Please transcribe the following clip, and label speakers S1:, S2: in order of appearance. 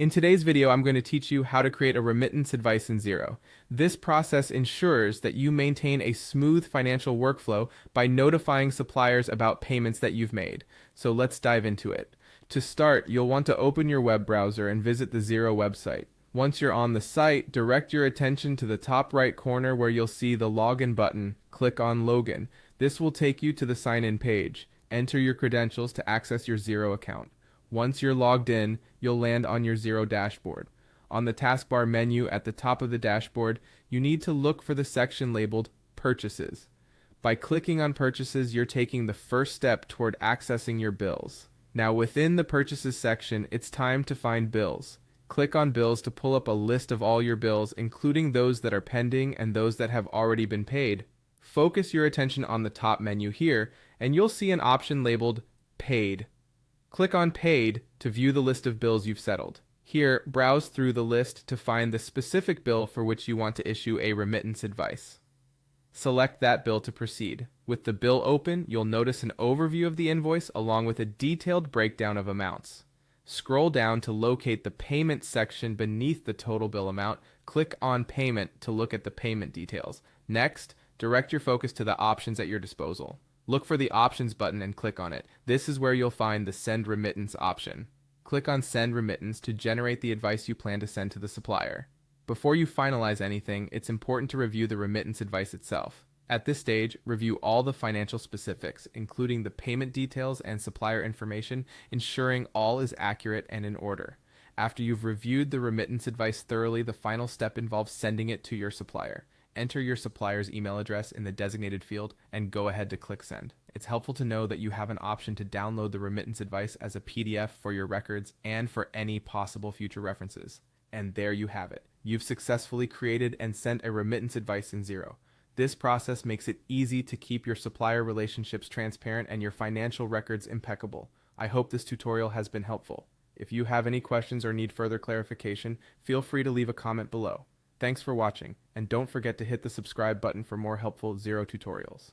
S1: In today's video, I'm going to teach you how to create a remittance advice in Xero. This process ensures that you maintain a smooth financial workflow by notifying suppliers about payments that you've made. So let's dive into it. To start, you'll want to open your web browser and visit the Xero website. Once you're on the site, direct your attention to the top right corner where you'll see the login button. Click on Login. This will take you to the sign-in page. Enter your credentials to access your Xero account. Once you're logged in, you'll land on your Xero dashboard. On the taskbar menu at the top of the dashboard, you need to look for the section labeled Purchases. By clicking on Purchases, you're taking the first step toward accessing your bills. Now within the Purchases section, it's time to find Bills. Click on Bills to pull up a list of all your bills, including those that are pending and those that have already been paid. Focus your attention on the top menu here, and you'll see an option labeled Paid. Click on Paid to view the list of bills you've settled. Here, browse through the list to find the specific bill for which you want to issue a remittance advice. Select that bill to proceed. With the bill open, you'll notice an overview of the invoice along with a detailed breakdown of amounts. Scroll down to locate the Payment section beneath the total bill amount. Click on Payment to look at the payment details. Next, direct your focus to the options at your disposal. Look for the Options button and click on it. This is where you'll find the Send Remittance option. Click on Send Remittance to generate the advice you plan to send to the supplier. Before you finalize anything, it's important to review the remittance advice itself. At this stage, review all the financial specifics, including the payment details and supplier information, ensuring all is accurate and in order. After you've reviewed the remittance advice thoroughly, the final step involves sending it to your supplier. Enter your supplier's email address in the designated field and go ahead to click send. It's helpful to know that you have an option to download the remittance advice as a PDF for your records and for any possible future references. And there you have it. You've successfully created and sent a remittance advice in Xero. This process makes it easy to keep your supplier relationships transparent and your financial records impeccable. I hope this tutorial has been helpful. If you have any questions or need further clarification, feel free to leave a comment below. Thanks for watching, and don't forget to hit the subscribe button for more helpful Xero tutorials.